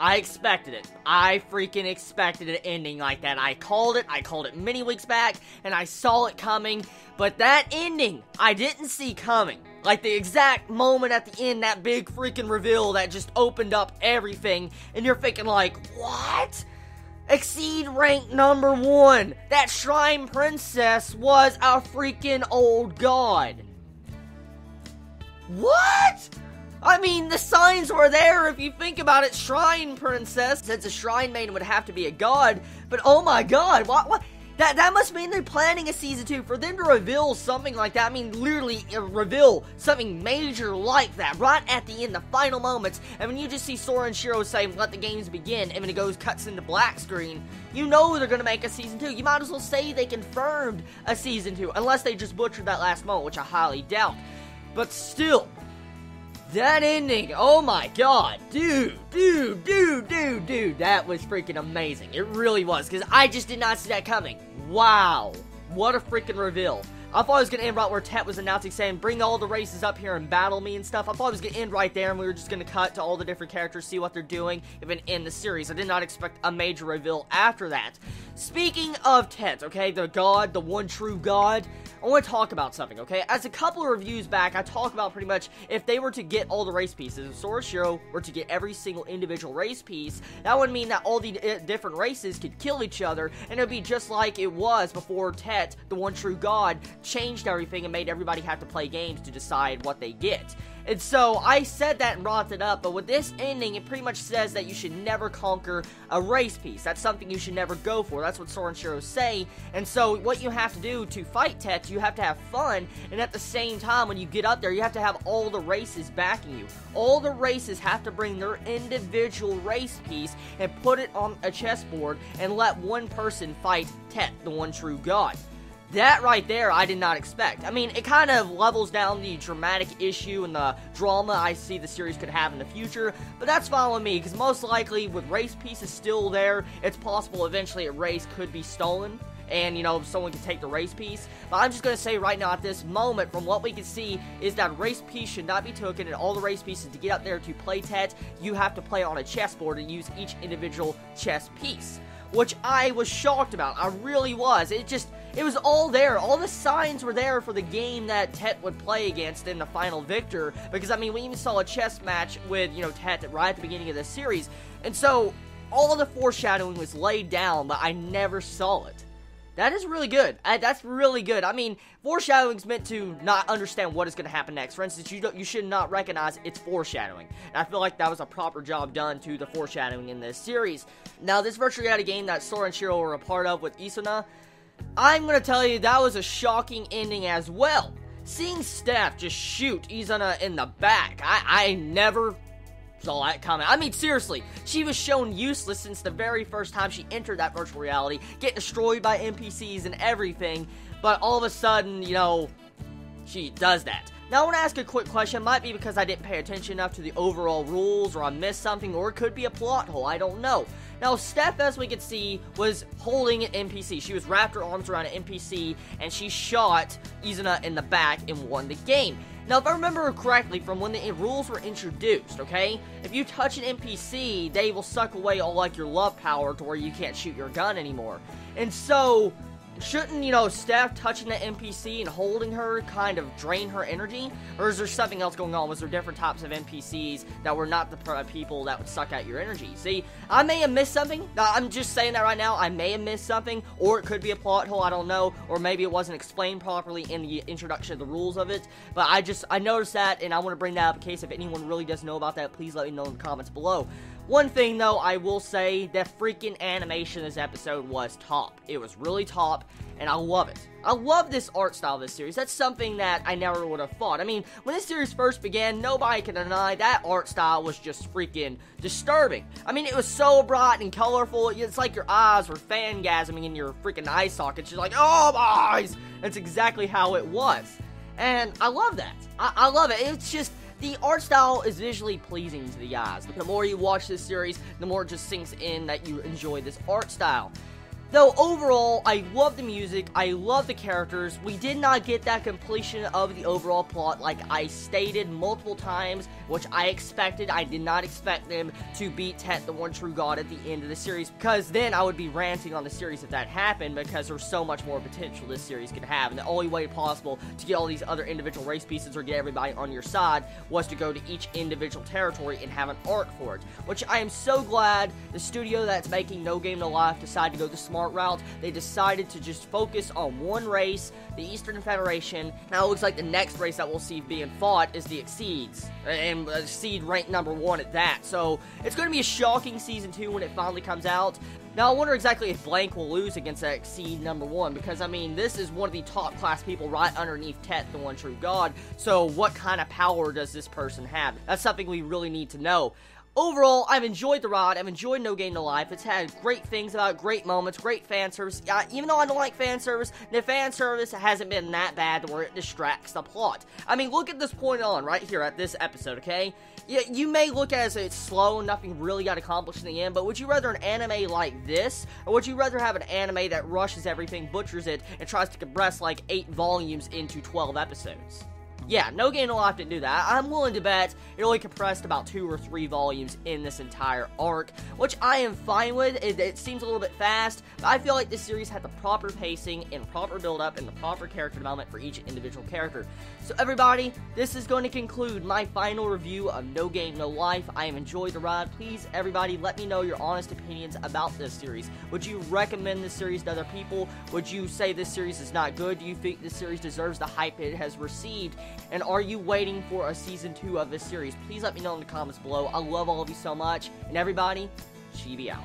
I expected it. I freaking expected an ending like that. I called it many weeks back, and I saw it coming, but that ending, I didn't see coming. Like, the exact moment at the end, that big freaking reveal that just opened up everything, and you're thinking like, what? Exceed rank number 1. That Shrine Princess was a freaking old god. What? I mean, the signs were there if you think about it. Shrine Princess, since a Shrine Maiden would have to be a god, but oh my god, what? That must mean they're planning a season 2 for them to reveal something like that. I mean, literally reveal something major like that right at the end, the final moments. And when you just see Sora and Shiro say, "Let the games begin," and when it cuts into black screen, you know they're gonna make a season 2. You might as well say they confirmed a season 2, unless they just butchered that last moment, which I highly doubt. But still, that ending, oh my god, dude, that was freaking amazing. It really was, because I just did not see that coming. Wow, what a freaking reveal. I thought it was going to end right where Tet was announcing, saying, "Bring all the races up here and battle me," and stuff. I thought it was going to end right there, and we were just going to cut to all the different characters, see what they're doing, even in the series. I did not expect a major reveal after that. Speaking of Tet, okay, the god, the one true god, I want to talk about something, okay? As a couple of reviews back, I talked about pretty much if they were to get all the race pieces, if Sora Shiro were to get every single individual race piece, that would mean that all the different races could kill each other, and it would be just like it was before Tet, the one true god, changed everything and made everybody have to play games to decide what they get. And so, I said that and brought it up, but with this ending, it pretty much says that you should never conquer a race piece. That's something you should never go for. That's what Sora and Shiro say. And so, what you have to do to fight Tet, you have to have fun, and at the same time, when you get up there, you have to have all the races backing you. All the races have to bring their individual race piece and put it on a chessboard and let one person fight Tet, the one true god. That right there, I did not expect. I mean, it kind of levels down the dramatic issue and the drama I see the series could have in the future, but that's fine with me, because most likely, with race pieces still there, it's possible eventually a race could be stolen, and, you know, someone could take the race piece. But I'm just going to say right now, at this moment, from what we can see, is that race piece should not be taken, and all the race pieces, to get up there to play Tet, you have to play on a chessboard and use each individual chess piece. Which I was shocked about. I really was. It was all there. All the signs were there for the game that Tet would play against in the final victor. Because, I mean, we even saw a chess match with, you know, Tet right at the beginning of the series. And so, all of the foreshadowing was laid down, but I never saw it. That is really good. That's really good. I mean, foreshadowing is meant to not understand what is going to happen next. For instance, you should not recognize it's foreshadowing. And I feel like that was a proper job done to the foreshadowing in this series. Now, this virtual reality game that Sora and Shiro were a part of with Isuna, I'm going to tell you that was a shocking ending as well. Seeing Steph just shoot Izuna in the back, I never saw that coming. I mean, seriously, she was shown useless since the very first time she entered that virtual reality, getting destroyed by NPCs and everything, but all of a sudden, you know, she does that. Now, I want to ask a quick question. It might be because I didn't pay attention enough to the overall rules, or I missed something, or it could be a plot hole. I don't know. Now, Steph, as we could see, was holding an NPC. She was wrapped her arms around an NPC, and she shot Izuna in the back and won the game. Now, if I remember correctly from when the rules were introduced, okay, if you touch an NPC, they will suck away all, like, your love power to where you can't shoot your gun anymore. And so, shouldn't, you know, Steph touching the NPC and holding her kind of drain her energy? Or is there something else going on? Was there different types of NPCs that were not the people that would suck out your energy? See, I may have missed something. I'm just saying that right now. I may have missed something, or it could be a plot hole, I don't know. Or maybe it wasn't explained properly in the introduction of the rules of it. But I noticed that, and I want to bring that up in case if anyone really does know about that, please let me know in the comments below. One thing, though, I will say, that freaking animation this episode was top. It was really top, and I love it. I love this art style of this series. That's something that I never would have thought. I mean, when this series first began, nobody can deny that art style was just freaking disturbing. I mean, it was so bright and colorful. It's like your eyes were fangasming in your freaking eye sockets. You're like, oh, my eyes! That's exactly how it was. And I love that. I love it. It's just, the art style is visually pleasing to the eyes. The more you watch this series, the more it just sinks in that you enjoy this art style. Though overall, I love the music, I love the characters. We did not get that completion of the overall plot like I stated multiple times, which I expected. I did not expect them to beat Tet, the one true god, at the end of the series, because then I would be ranting on the series if that happened, because there's so much more potential this series could have, and the only way possible to get all these other individual race pieces or get everybody on your side was to go to each individual territory and have an arc for it, which I am so glad the studio that's making No Game No Life decided to go the smart route. They decided to just focus on one race, the Eastern Federation. Now it looks like the next race that we'll see being fought is the Exceeds, and Exceed ranked #1 at that. So it's going to be a shocking Season 2 when it finally comes out. Now I wonder exactly if Blank will lose against that Exceed #1, because I mean, this is one of the top class people right underneath Tet, the one true god. So what kind of power does this person have? That's something we really need to know. Overall, I've enjoyed the ride. I've enjoyed No Game No Life. It's had great things about it, great moments, great fan service. Even though I don't like fan service, the fan service hasn't been that bad to where it distracts the plot. I mean, look at this point on, right here at this episode, okay? You may look at it as it's slow and nothing really got accomplished in the end, but would you rather an anime like this, or would you rather have an anime that rushes everything, butchers it, and tries to compress like 8 volumes into 12 episodes? Yeah, No Game No Life didn't do that. I'm willing to bet it only compressed about 2 or 3 volumes in this entire arc, which I am fine with. It seems a little bit fast, but I feel like this series had the proper pacing and proper build-up and the proper character development for each individual character. So everybody, this is going to conclude my final review of No Game No Life. I have enjoyed the ride. Please, everybody, let me know your honest opinions about this series. Would you recommend this series to other people? Would you say this series is not good? Do you think this series deserves the hype it has received? And are you waiting for a Season 2 of this series? Please let me know in the comments below. I love all of you so much. And everybody, Chibi out.